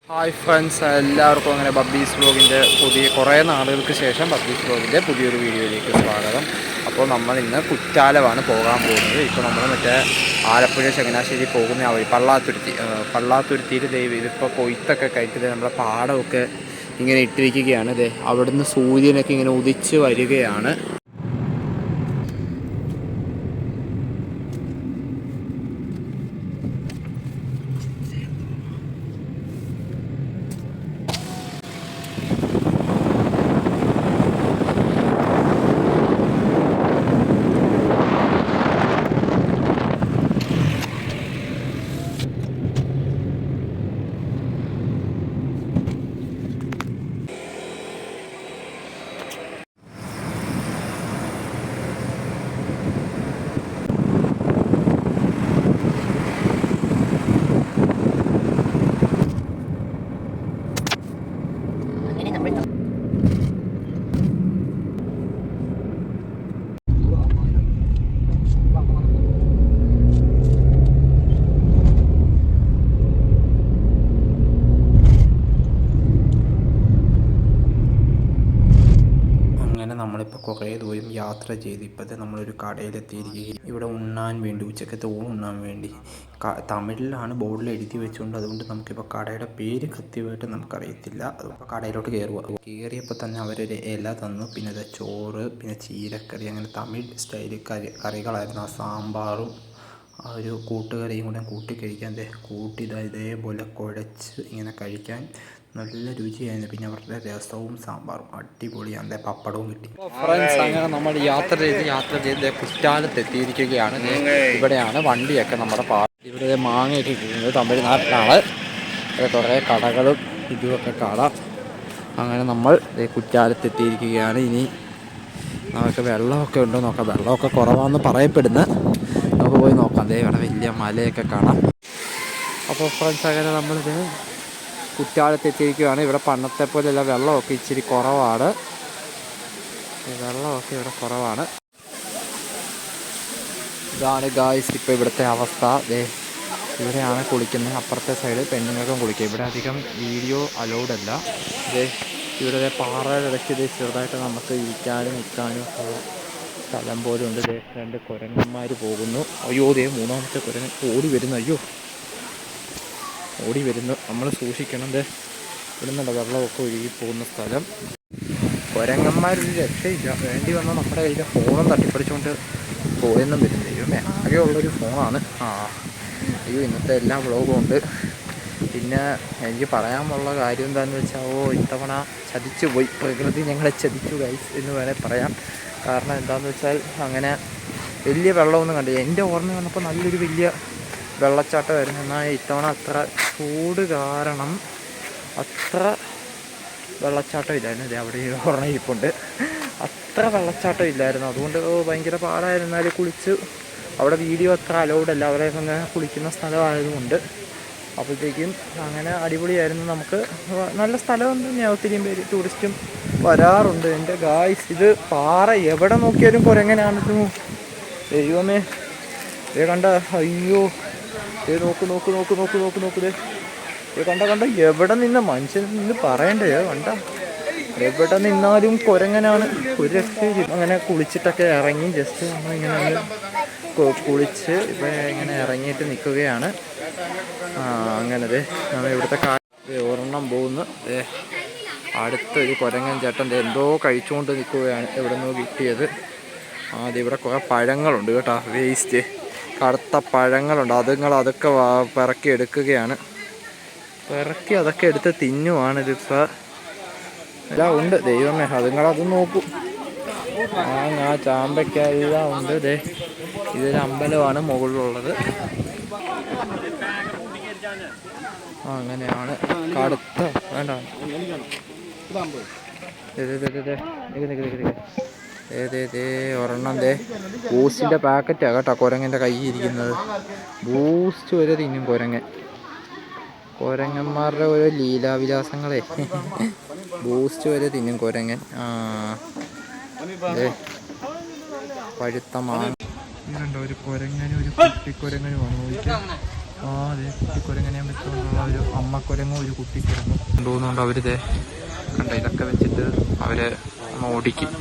Hi friends, എല്ലാവർക്കും അങ്ങനെ ബബ്ബീസ് വ്ലോഗിൻ്റെ കുറേ നാളുകൾക്ക് ശേഷം ബബ്ബീസ് വ്ലോഗിൻ്റെ പുതിയൊരു വീഡിയോയിലേക്ക് സ്വാഗതം. അപ്പോൾ നമ്മൾ ഇന്ന് കുറ്റാലമാണ് പോകാൻ പോകുന്നത്. ഇപ്പോൾ നമ്മൾ ആലപ്പുഴ ചങ്ങനാശ്ശേരി പോകുന്ന വഴി പള്ളാത്തുരുത്തിയിൽ ഇതിപ്പോൾ കൊയ്ത്തൊക്കെ കഴിഞ്ഞിട്ട് നമ്മുടെ പാടമൊക്കെ ഇങ്ങനെ ഇട്ടിരിക്കുകയാണ്. അവിടുന്ന് സൂര്യനൊക്കെ ഇങ്ങനെ ഉദിച്ച് വരികയാണ്. നമ്മളിപ്പോൾ കുറേ ദൂരം യാത്ര ചെയ്ത് ഇപ്പോഴത്തെ നമ്മളൊരു കടയിലെത്തിയിരിക്കുകയും ഇവിടെ ഉണ്ണാൻ വേണ്ടി ഉച്ചക്കത്തെ ഊണ് ഉണ്ണാൻ വേണ്ടി തമിഴിലാണ് ബോർഡിൽ എഴുതി വെച്ചുകൊണ്ട് അതുകൊണ്ട് നമുക്കിപ്പോൾ കടയുടെ പേര് കൃത്യമായിട്ട് നമുക്കറിയത്തില്ല. അപ്പോൾ കടയിലോട്ട് കയറിയപ്പോൾ തന്നെ അവരൊരു ഇല തന്നു, പിന്നെ അത് ചോറ്, പിന്നെ ചീരക്കറി, അങ്ങനെ തമിഴ് സ്റ്റൈൽ കറികളായിരുന്നു. ആ സാമ്പാറും ആ ഒരു കൂട്ടുകറിയും കൂടെ കൂട്ടി കഴിക്കാൻ ഇതേപോലെ കുഴച്ച് ഇങ്ങനെ കഴിക്കാൻ നല്ല രുചിയായിരുന്നു. പിന്നെ അവരുടെ രസവും സാമ്പാറും അടിപൊളിയാണ്. പപ്പടവും കിട്ടി. ഫ്രണ്ട്സ്, അങ്ങനെ നമ്മൾ യാത്ര ചെയ്ത് കുറ്റാലത്ത് എത്തിയിരിക്കുകയാണ്. ഇവിടെയാണ് വണ്ടിയൊക്കെ നമ്മുടെ ഇവിടെ മാങ്ങയൊക്കെ കിട്ടുന്നത് തമിഴ്നാട്ടിലാണ്. ഇവിടെ കുറേ കടകളും ഇതുമൊക്കെ കാണാം. അങ്ങനെ നമ്മൾ കുറ്റാലത്ത് എത്തിയിരിക്കുകയാണ്. ഇനി നമുക്ക് വെള്ളമൊക്കെ ഉണ്ടോ നോക്കാം. വെള്ളമൊക്കെ കുറവാണെന്ന് പറയപ്പെടുന്നത്. നമുക്ക് പോയി നോക്കാം. ഇവിടെ വലിയ മലയൊക്കെ കാണാം. അപ്പോൾ ഫ്രണ്ട്സ്, അങ്ങനെ നമ്മളിത് കുറ്റാലത്ത് എത്തിയിരിക്കുകയാണ്. ഇവിടെ പണ്ടത്തെ പോലെയുള്ള വെള്ളമൊക്കെ ഇച്ചിരി കുറവാണ്. ഇതാണ് ഗായ്സ് ഇപ്പോൾ ഇവിടുത്തെ അവസ്ഥ. ഇവിടെയാണ് കുളിക്കുന്നത്. അപ്പുറത്തെ സൈഡ് പെണ്ണുങ്ങൾക്കും കുളിക്കുക. ഇവിടെ അധികം വീഡിയോ അലൗഡ് അല്ല. ഇവിടെ പാറയുടെ ഇടയ്ക്ക് ചെറുതായിട്ട് നമുക്ക് ഇരിക്കാനും നിൽക്കാനും സ്ഥലം പോലും ഉണ്ട്. രണ്ട് കുരങ്ങന്മാർ പോകുന്നു. അയ്യോ, മൂന്നാമത്തെ കുരങ്ങൻ ഓടി വരുന്നു. നമ്മൾ സൂക്ഷിക്കണം. ഇവിടെ നിന്നുള്ള വെള്ളമൊക്കെ ഒഴുകി പോകുന്ന സ്ഥലം. കുരങ്ങന്മാരൊരു രക്ഷയില്ല. വേണ്ടി വന്നാൽ നമ്മുടെ കയ്യിൽ ഫോണും തട്ടിപ്പറിച്ചുകൊണ്ട് പോയെന്നും വരും. ദൈവമേ, ആകെ ഉള്ളൊരു ഫോണാണ്. അയ്യോ, ഇന്നത്തെ എല്ലാ വ്ളോഗും ഉണ്ട്. പിന്നെ എനിക്ക് പറയാനുള്ള കാര്യം എന്താണെന്ന് വെച്ചാൽ, ഇത്തവണ ചതിച്ചു പോയി. പ്രകൃതി ഞങ്ങളെ ചതിച്ചു ഗൈസ് എന്ന് വേണേൽ പറയാം. കാരണം എന്താണെന്ന് വെച്ചാൽ, അങ്ങനെ വലിയ വെള്ളമൊന്നും കണ്ടില്ല. എൻ്റെ ഓർമ്മ വന്നപ്പോൾ നല്ലൊരു വലിയ വെള്ളച്ചാട്ടമായിരുന്നു. എന്നാൽ ഇത്തവണ അത്ര ചൂട് കാരണം അത്ര വെള്ളച്ചാട്ടം ഇല്ലായിരുന്നു. അവിടെ ഒരെണ്ണം ഇരിപ്പുണ്ട്. അത്ര വെള്ളച്ചാട്ടം ഇല്ലായിരുന്നു. അതുകൊണ്ട് ഭയങ്കര പാടായിരുന്നാലും കുളിച്ച് അവിടെ വീഡിയോ അത്ര അലൗഡ് അല്ല. അവിടെ അങ്ങനെ കുളിക്കുന്ന സ്ഥലമായതുകൊണ്ട് അപ്പോഴത്തേക്കും അങ്ങനെ അടിപൊളിയായിരുന്നു. നമുക്ക് നല്ല സ്ഥലം തന്നെയാണ്. ഒത്തിരിയും പേര് ടൂറിസ്റ്റും വരാറുണ്ട്. എൻ്റെ ഗായ്സ്, ഇത് പാറ എവിടെ നോക്കിയാലും കുരങ്ങനാണിത്. ദൈവമേ, കണ്ട. അയ്യോ, നോക്ക്. കണ്ട എവിടെ നിന്ന് മനുഷ്യൻ നിന്ന് പറയണ്ടേ. കണ്ട, എവിടെ നിന്നാലും കുരങ്ങനാണ്. ഒരു രക്ഷയും. അങ്ങനെ കുളിച്ചിട്ടൊക്കെ ഇറങ്ങി ജസ്റ്റ് നമ്മളിങ്ങനെ കുളിച്ച് ഇപ്പം ഇങ്ങനെ ഇറങ്ങിയിട്ട് നിൽക്കുകയാണ്. അങ്ങനത് നമ്മൾ ഇവിടുത്തെ ഒരെണ്ണം പോകുന്നു. അടുത്തൊരു കുരങ്ങൻ ചേട്ടൻ എന്തോ കഴിച്ചുകൊണ്ട് നിൽക്കുകയാണ്. എവിടെ നിന്നോ കിട്ടിയത്. ഇവിടെ കുറേ പഴങ്ങളുണ്ട് കേട്ടോ. വേസ്റ്റ് കറുത്ത പഴങ്ങളുണ്ട്. അതൊക്കെ പിറക്കി എടുക്കുകയാണ്. അതൊക്കെ എടുത്ത് തിന്നുവാണ്. ഇതിപ്പോൾ എല്ലാം ഉണ്ട്. ദൈവമേ, അതുങ്ങളത് നോക്കും. ചാമ്പയ്ക്ക എല്ലാം ഉണ്ട്. ഇതൊരു അമ്പലമാണ് മുകളിലുള്ളത്. അങ്ങനെയാണ്. കടുത്ത വേണ്ട ഒരെണ്ണം ബൂസ്റ്റിൻ്റെ പാക്കറ്റാണ് കേട്ടോ കുരങ്ങൻ്റെ കയ്യിൽ ഇരിക്കുന്നത്. ബൂസ്റ്റ് വരെ തിന്നും കുരങ്ങന്മാരുടെ ഓരോ ലീലാവിലാസങ്ങളെ. ബൂസ്റ്റ് വരെ തിന്നും കുരങ്ങൻ. പഴുത്ത മാങ്ങ. ഒരു കുരങ്ങനും ഒരു കുട്ടിക്കുരങ്ങനുമാണ്. അതേ കുട്ടിക്കുരങ്ങനെ വെച്ചുകൊണ്ടുള്ള ഒരു അമ്മക്കുരങ്ങും ഒരു കുട്ടിക്കുരങ്ങും കൊണ്ടുപോകുന്നുണ്ട്. അവരിത് കണ്ട ഇതൊക്കെ വെച്ചിട്ട് അവര് ഓടിക്കും.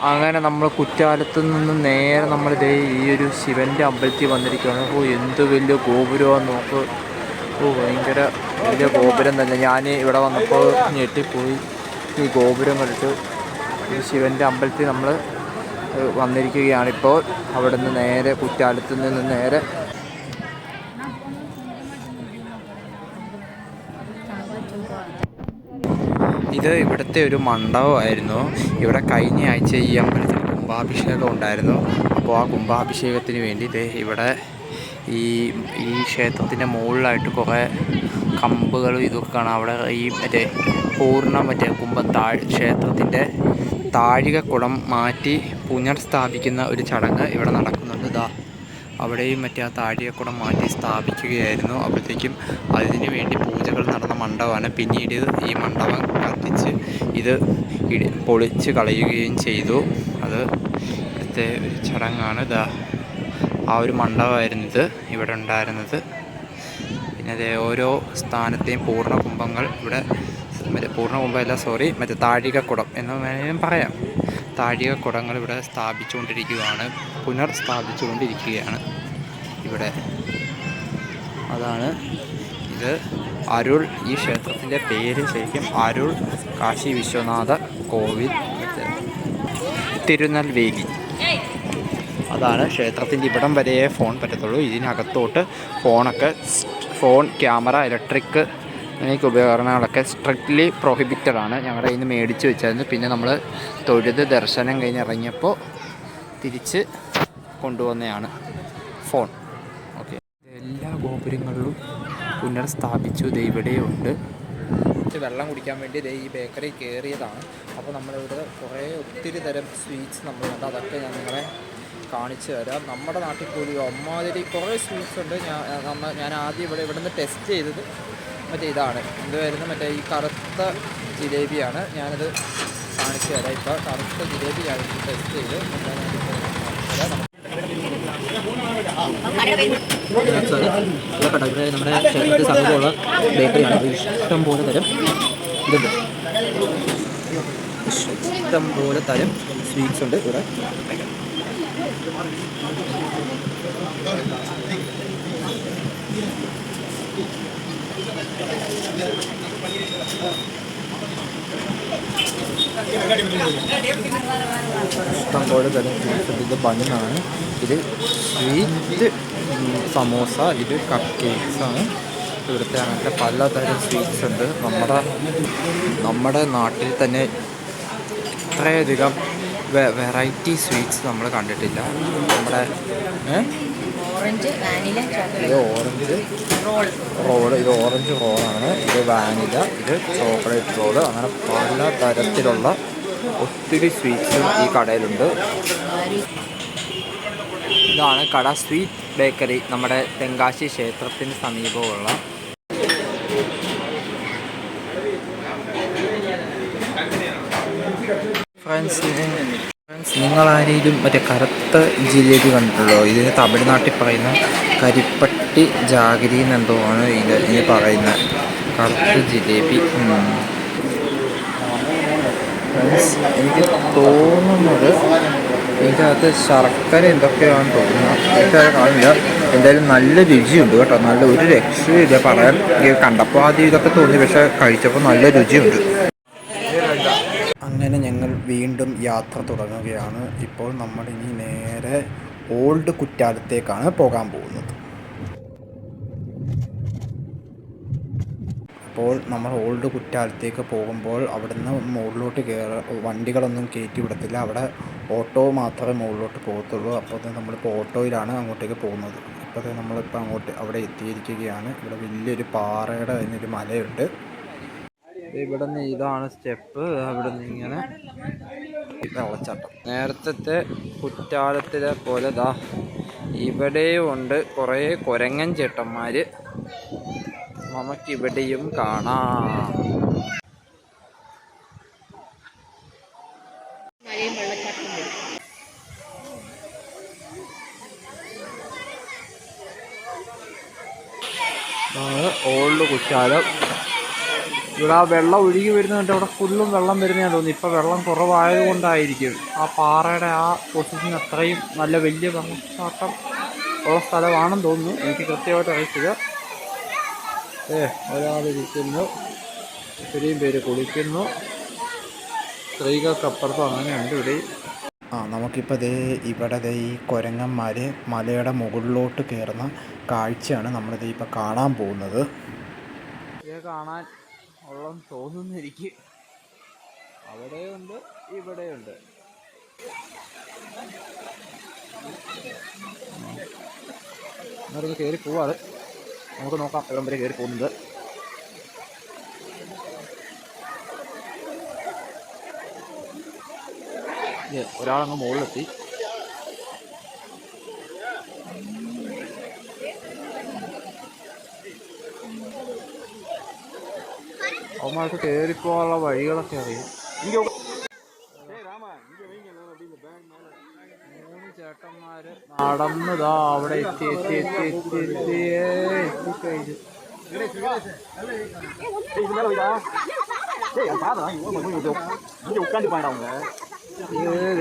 അങ്ങനെ നമ്മൾ കുറ്റാലത്ത് നിന്ന് നേരെ നമ്മളിതേ ഈ ഒരു ശിവൻ്റെ അമ്പലത്തിൽ വന്നിരിക്കുകയാണ്. എന്ത് വലിയ ഗോപുരമാണെന്ന് നോക്ക്. ഭയങ്കര വലിയ ഗോപുരം തന്നെ. ഞാൻ ഇവിടെ വന്നപ്പോൾ ഞെട്ടിപ്പോയി ഈ ഗോപുരം കണ്ടിട്ട്. ഈ ശിവൻ്റെ അമ്പലത്തിൽ നമ്മൾ വന്നിരിക്കുകയാണിപ്പോൾ. അവിടെ നിന്ന് നേരെ കുറ്റാലത്ത് നിന്ന് നേരെ ഇത് ഇവിടുത്തെ ഒരു മണ്ഡപമായിരുന്നു. ഇവിടെ കഴിഞ്ഞ ആഴ്ച ഈ അമ്പലത്തിൽ കുംഭാഭിഷേകം ഉണ്ടായിരുന്നു. അപ്പോൾ ആ കുംഭാഭിഷേകത്തിന് വേണ്ടി ഇവിടെ ഈ ക്ഷേത്രത്തിൻ്റെ മുകളിലായിട്ട് കുറേ കമ്പുകളും ഇതൊക്കെ കാണാം. അവിടെ ഈ ക്ഷേത്രത്തിൻ്റെ താഴികക്കുടം മാറ്റി പുനർസ്ഥാപിക്കുന്ന ഒരു ചടങ്ങ് ഇവിടെ നടക്കുന്നുണ്ട്. അവിടെയും ആ താഴികക്കുടം മാറ്റി സ്ഥാപിക്കുകയായിരുന്നു. അപ്പോഴത്തേക്കും അതിനു വേണ്ടി പൂജകൾ നടന്ന മണ്ഡപമാണ്. പിന്നീട് ഈ മണ്ഡപം കത്തിച്ച് ഇത് പൊളിച്ച് കളയുകയും ചെയ്തു. അത് ഇവിടുത്തെ ഒരു ചടങ്ങാണ്. ആ ഒരു മണ്ഡപമായിരുന്നു ഇത് ഇവിടെ ഉണ്ടായിരുന്നത്. പിന്നെ ഓരോ സ്ഥാനത്തെയും പൂർണ്ണകുംഭങ്ങൾ ഇവിടെ താഴികക്കുടം എന്ന് വേണമെങ്കിലും പറയാം. താഴികക്കുടങ്ങൾ ഇവിടെ പുനർസ്ഥാപിച്ചുകൊണ്ടിരിക്കുകയാണ് ഇവിടെ. അതാണ് ഇത് അരുൾ. ഈ ക്ഷേത്രത്തിൻ്റെ പേര് ശരിക്കും അരുൾ കാശി വിശ്വനാഥ കോവിൽ തിരുനെൽവേലി. അതാണ് ക്ഷേത്രത്തിൻ്റെ ഇവിടം വരെയേ ഫോൺ പറ്റത്തുള്ളൂ. ഇതിനകത്തോട്ട് ഫോൺ, ക്യാമറ, ഇലക്ട്രിക് ഉപകരണങ്ങളൊക്കെ സ്ട്രിക്ട്ലി പ്രൊഹിബിറ്റഡ് ആണ്. ഞങ്ങളുടെ കയ്യിൽ നിന്ന് മേടിച്ച് വെച്ചായിരുന്നു. പിന്നെ നമ്മൾ തൊഴുത് ദർശനം കഴിഞ്ഞ് ഇറങ്ങിയപ്പോൾ തിരിച്ച് കൊണ്ടുവന്നതാണ് ഫോൺ. ഓക്കെ, എല്ലാ ഗോപുരങ്ങളിലും പുനർസ്ഥാപിച്ചു. ഇവിടെയുണ്ട്. വെള്ളം കുടിക്കാൻ വേണ്ടി ഈ ബേക്കറി കയറിയതാണ്. അപ്പോൾ നമ്മളിവിടെ ഒത്തിരി തരം സ്വീറ്റ്സ് നമ്മൾ കണ്ട്. അതൊക്കെ ഞാൻ നിങ്ങളെ കാണിച്ചു തരാം. നമ്മുടെ നാട്ടിൽ പോലും അമ്മാതിരി കുറേ സ്വീറ്റ്സ് ഉണ്ട്. ഞാൻ ആദ്യം ഇവിടെ നിന്ന് ടെസ്റ്റ് ചെയ്തത് ഇതാണ്. എന്തുവായിരുന്നു ഈ കറുത്ത ജിലേബിയാണ്. ഞാനത് കാണിച്ചു തരാം. ഇപ്പോൾ കറുത്ത ജിലേബി ഞാൻ ടെസ്റ്റ് ചെയ്ത് ഇവിടെ നമ്മുടെ ക്ഷേത്രത്തിൽ സമീപമുള്ള ബേക്കറിയാണ്. ഇഷ്ടംപോലെ തരം ഇതുണ്ട്. ഇഷ്ടംപോലെ തരം സ്വീറ്റ്സ് ഉണ്ട് ഇവിടെ. ഇഷ്ടംപോലെ തരം സ്വീറ്റ്സ്. ഇത് ബണ്ണാണ്. ഇത് സ്വീറ്റ് സമോസ. ഇത് കപ്പ് കേക്ക്സാണ്. ഇവിടുത്തെ അങ്ങനത്തെ പലതരം സ്വീറ്റ്സ് ഉണ്ട്. നമ്മുടെ നാട്ടിൽ തന്നെ ഇത്രയധികം വെറൈറ്റി സ്വീറ്റ്സ് നമ്മൾ കണ്ടിട്ടില്ല. നമ്മുടെ ഇത് ഓറഞ്ച് റോള്. ഇത് ഓറഞ്ച് റോളാണ്. ഇത് വാനില. ഇത് ചോക്ലേറ്റ് റോള്. അങ്ങനെ പല തരത്തിലുള്ള ഒത്തിരി സ്വീറ്റ്സും ഈ കടയിലുണ്ട്. ഇതാണ് കട, സ്വീറ്റ് ബേക്കറി. നമ്മുടെ തെങ്കാശി ക്ഷേത്രത്തിന് സമീപമുള്ള. ഫ്രണ്ട്സ്, നിങ്ങളാരെങ്കിലും കറുത്ത ജിലേബി കണ്ടിട്ടുള്ളോ? ഇതിന് തമിഴ്നാട്ടിൽ പറയുന്ന കരിപ്പട്ടി ജാഗരി എന്നെന്തോ ആണ് ഇതിന് പറയുന്ന കറുത്ത ജിലേബി. ഫ്രണ്ട്സ്, എനിക്ക് തോന്നുന്നത് ഇതിനകത്ത് ശർക്കര എന്തൊക്കെയാണെന്ന് തോന്നുന്നു. എനിക്കത് കാണില്ല. എന്തായാലും നല്ല രുചിയുണ്ട് കേട്ടോ. നല്ല ഒരു രക്ഷയില്ല പറയാൻ. കണ്ടപ്പോൾ ആദ്യം ഇതൊക്കെ തോന്നി, പക്ഷെ കഴിച്ചപ്പോൾ നല്ല രുചിയുണ്ട്. അങ്ങനെ ഞങ്ങൾ വീണ്ടും യാത്ര തുടങ്ങുകയാണ്. ഇപ്പോൾ നമ്മളിനി നേരെ ഓൾഡ് കുറ്റാലത്തേക്കാണ് പോകാൻ പോകുന്നത്. അപ്പോൾ നമ്മൾ ഓൾഡ് കുറ്റാലത്തേക്ക് പോകുമ്പോൾ അവിടുന്ന് മുകളിലോട്ട് വണ്ടികളൊന്നും കയറ്റി വിടത്തില്ല. അവിടെ ഓട്ടോ മാത്രമേ മുകളിലോട്ട് പോകത്തുള്ളൂ. അപ്പോൾ നമ്മളിപ്പോൾ ഓട്ടോയിലാണ് അങ്ങോട്ടേക്ക് പോകുന്നത്. ഇപ്പോൾ നമ്മളിപ്പോൾ അങ്ങോട്ട് അവിടെ എത്തിയിരിക്കുകയാണ്. ഇവിടെ വലിയൊരു പാറയുടെ അതിനൊരു മലയുണ്ട്. ഇവിടെ നിന്ന് ഇതാണ് സ്റ്റെപ്പ്. അവിടെ നിന്ന് ഇങ്ങനെ വെള്ളച്ചാട്ടം. നേരത്തെ കുറ്റാലത്തിലെ പോലെ ദാ ഇവിടെയും ഉണ്ട് കുറേ കുരങ്ങൻ ചേട്ടന്മാർ. നമുക്കിവിടെയും കാണാം. ഓൾഡ് കുറ്റാലം. ഇവിടെ ആ വെള്ളം ഒഴുകി വരുന്നുണ്ട്. അവിടെ ഫുള്ളും വെള്ളം വരുന്നതാണ് തോന്നുന്നു. ഇപ്പോൾ വെള്ളം കുറവായത് കൊണ്ടായിരിക്കും ആ പാറയുടെ ആ പൊസിഷൻ അത്രയും നല്ല വലിയ വെള്ളച്ചാട്ടം ഉള്ള സ്ഥലമാണെന്ന് തോന്നുന്നു. എനിക്ക് കൃത്യമായിട്ട് അറിയിച്ചില്ല. ഒരാളിരിക്കുന്നു, ഇത്രയും പേര് കുളിക്കുന്നു. സ്ത്രീകൾക്കപ്പുറത്തും അങ്ങനെയുണ്ട് ഇവിടെ. നമുക്കിപ്പോൾ ഇവിടെ ഈ കുരങ്ങന്മാർ മലയുടെ മുകളിലോട്ട് കയറുന്ന കാഴ്ചയാണ് നമ്മളിത് ഇപ്പോൾ കാണാൻ പോകുന്നത്. ഇത് കാണാൻ ഉള്ളം തോന്നുന്നു എനിക്ക്. അവിടെയുണ്ട് ഇവിടെയുണ്ട്. എന്നൊന്ന് കയറി പോവാറ്. നമുക്ക് നോക്കാം എവിടം വരെ കയറി പോകുന്നത്. ഒരാളങ്ങ് മുകളിലെത്തി. അവന്മാർക്ക് കയറിപ്പോകാനുള്ള വഴികളൊക്കെ അറിയാം. 3 ചേട്ടന്മാര് നടന്നതാ അവിടെ എത്തിക്കഴിഞ്ഞു.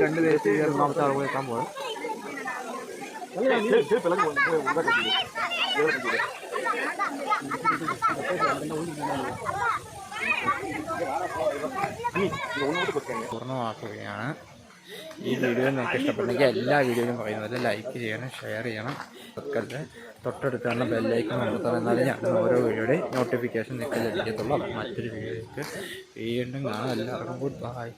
2 പേര് ഒന്നാമത്തെ ആൾ എത്താൻ പോയത്. പൂർണ്ണമാക്കുകയാണ്. ഈ വീഡിയോ നിങ്ങൾക്ക് ഇഷ്ടപ്പെട്ടെങ്കിൽ എല്ലാ വീഡിയോയിലും പറയുന്നത് ലൈക്ക് ചെയ്യണം, ഷെയർ ചെയ്യണം. തൊട്ടടുത്തുള്ള ബെല്ലൈക്കൺ കൊടുത്താൽ എന്നാലും ഞാൻ ഓരോ വീഡിയോയുടെ നോട്ടിഫിക്കേഷൻ നിങ്ങൾക്ക് ലഭിക്കത്തുള്ളൂ. മറ്റൊരു വീഡിയോയ്ക്ക് വീണ്ടും കാണാം. എല്ലാവർക്കും ഗുഡ് ബൈ.